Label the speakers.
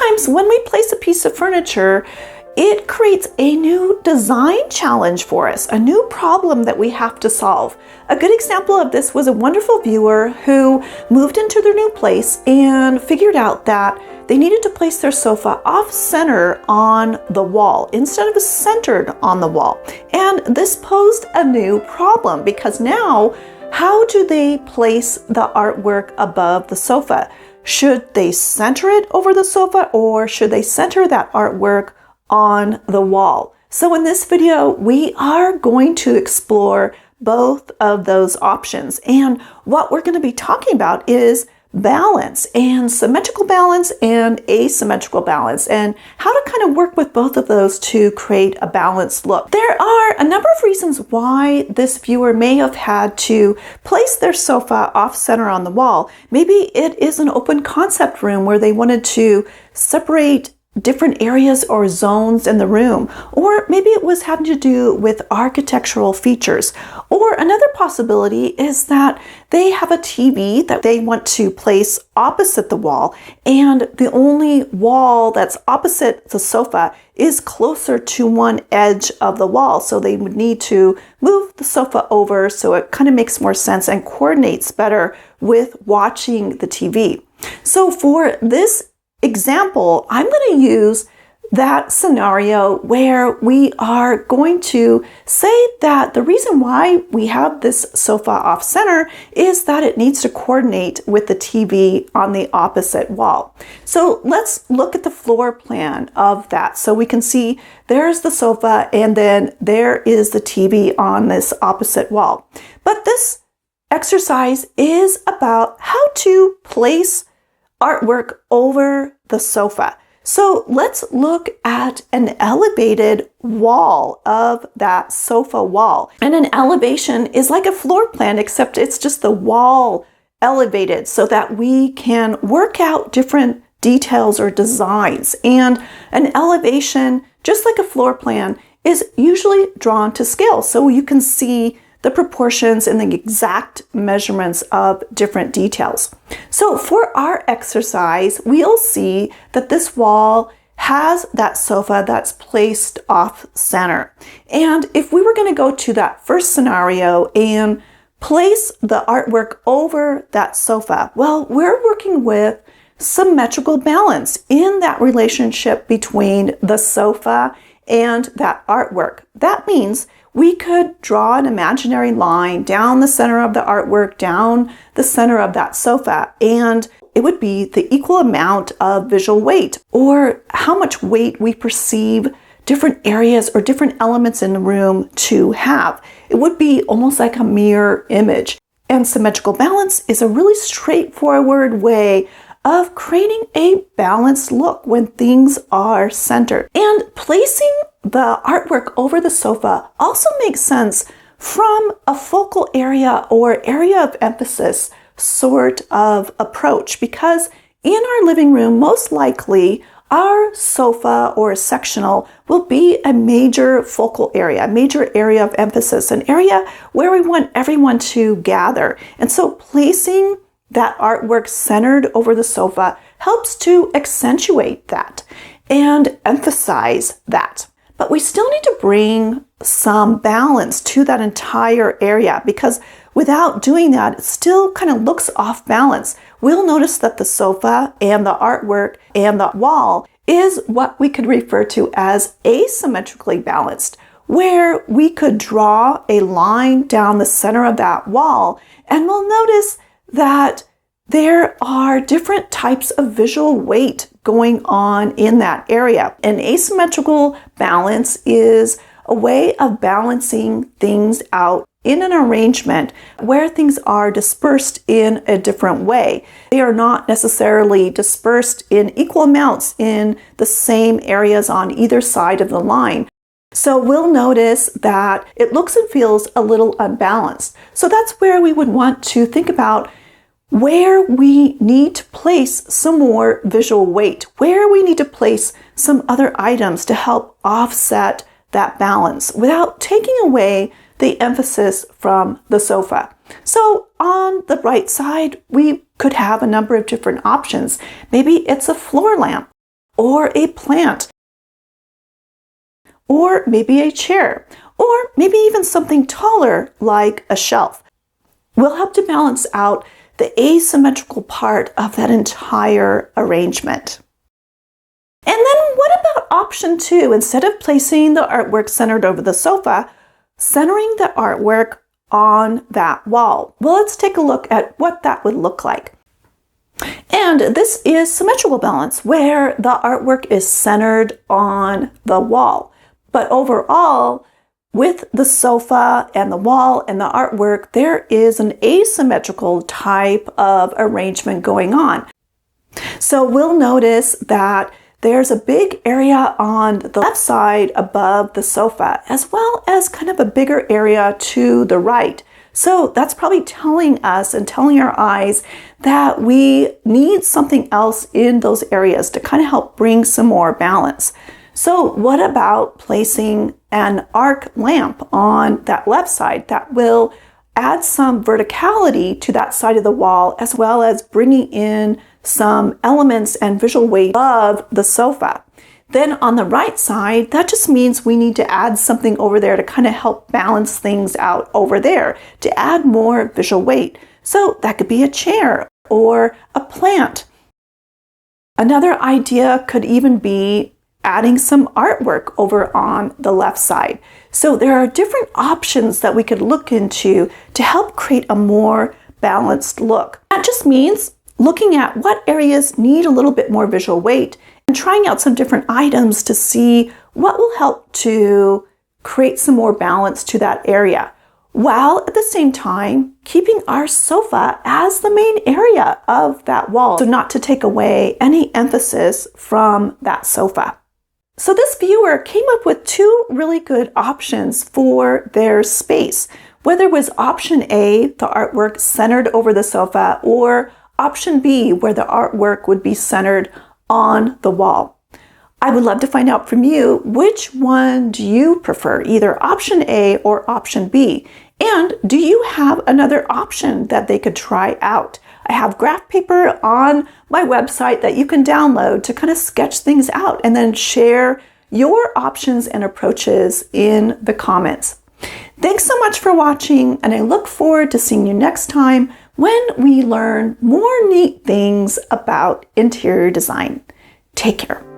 Speaker 1: sometimes when we place a piece of furniture, it creates a new design challenge for us, a new problem that we have to solve. A good example of this was a wonderful viewer who moved into their new place and figured out that they needed to place their sofa off-center on the wall instead of centered on the wall. And this posed a new problem because now, how do they place the artwork above the sofa? Should they center it over the sofa, or should they center that artwork on the wall? So in this video, we are going to explore both of those options. And what we're going to be talking about is balance, and symmetrical balance and asymmetrical balance, and how to kind of work with both of those to create a balanced look. There are a number of reasons why this viewer may have had to place their sofa off center on the wall. Maybe it is an open concept room where they wanted to separate different areas or zones in the room, or maybe it was having to do with architectural features. Or another possibility is that they have a TV that they want to place opposite the wall, and the only wall that's opposite the sofa is closer to one edge of the wall, so they would need to move the sofa over so it kind of makes more sense and coordinates better with watching the TV. So for this example, I'm going to use that scenario where we are going to say that the reason why we have this sofa off center is that it needs to coordinate with the TV on the opposite wall. So let's look at the floor plan of that. So we can see there's the sofa and then there is the TV on this opposite wall. But this exercise is about how to place artwork over the sofa. So let's look at an elevated wall of that sofa wall. And an elevation is like a floor plan, except it's just the wall elevated so that we can work out different details or designs. And an elevation, just like a floor plan, is usually drawn to scale. So you can see the proportions and the exact measurements of different details. So for our exercise, we'll see that this wall has that sofa that's placed off center. And if we were going to go to that first scenario and place the artwork over that sofa, well, we're working with symmetrical balance in that relationship between the sofa and that artwork. That means we could draw an imaginary line down the center of the artwork, down the center of that sofa, and it would be the equal amount of visual weight, or how much weight we perceive different areas or different elements in the room to have. It would be almost like a mirror image. And symmetrical balance is a really straightforward way of creating a balanced look when things are centered. And placing the artwork over the sofa also makes sense from a focal area or area of emphasis sort of approach, because in our living room, most likely our sofa or sectional will be a major focal area, a major area of emphasis, an area where we want everyone to gather. And so placing that artwork centered over the sofa helps to accentuate that and emphasize that. But we still need to bring some balance to that entire area, because without doing that, it still kind of looks off balance. We'll notice that the sofa and the artwork and the wall is what we could refer to as asymmetrically balanced, where we could draw a line down the center of that wall, and we'll notice that there are different types of visual weight going on in that area. An asymmetrical balance is a way of balancing things out in an arrangement where things are dispersed in a different way. They are not necessarily dispersed in equal amounts in the same areas on either side of the line. So we'll notice that it looks and feels a little unbalanced. So that's where we would want to think about where we need to place some more visual weight, where we need to place some other items to help offset that balance without taking away the emphasis from the sofa. So on the right side, we could have a number of different options. Maybe it's a floor lamp. or a plant, or maybe a chair, or maybe even something taller like a shelf, will help to balance out the asymmetrical part of that entire arrangement. And then what about option 2? Instead of placing the artwork centered over the sofa, centering the artwork on that wall. Well, let's take a look at what that would look like. And this is symmetrical balance, where the artwork is centered on the wall. But overall, with the sofa and the wall and the artwork, there is an asymmetrical type of arrangement going on. So we'll notice that there's a big area on the left side above the sofa, as well as kind of a bigger area to the right. So that's probably telling us and telling our eyes that we need something else in those areas to kind of help bring some more balance. So what about placing an arc lamp on that left side that will add some verticality to that side of the wall, as well as bringing in some elements and visual weight of the sofa? Then on the right side, that just means we need to add something over there to kind of help balance things out over there, to add more visual weight. So that could be a chair or a plant. Another idea could even be adding some artwork over on the left side. So there are different options that we could look into to help create a more balanced look. That just means looking at what areas need a little bit more visual weight and trying out some different items to see what will help to create some more balance to that area, while at the same time keeping our sofa as the main area of that wall, so not to take away any emphasis from that sofa. So this viewer came up with 2 really good options for their space, whether it was option A, the artwork centered over the sofa, or option B, where the artwork would be centered on the wall. I would love to find out from you, which one do you prefer, either option A or option B? And do you have another option that they could try out? I have graph paper on my website that you can download to kind of sketch things out and then share your options and approaches in the comments. Thanks so much for watching, and I look forward to seeing you next time when we learn more neat things about interior design. Take care.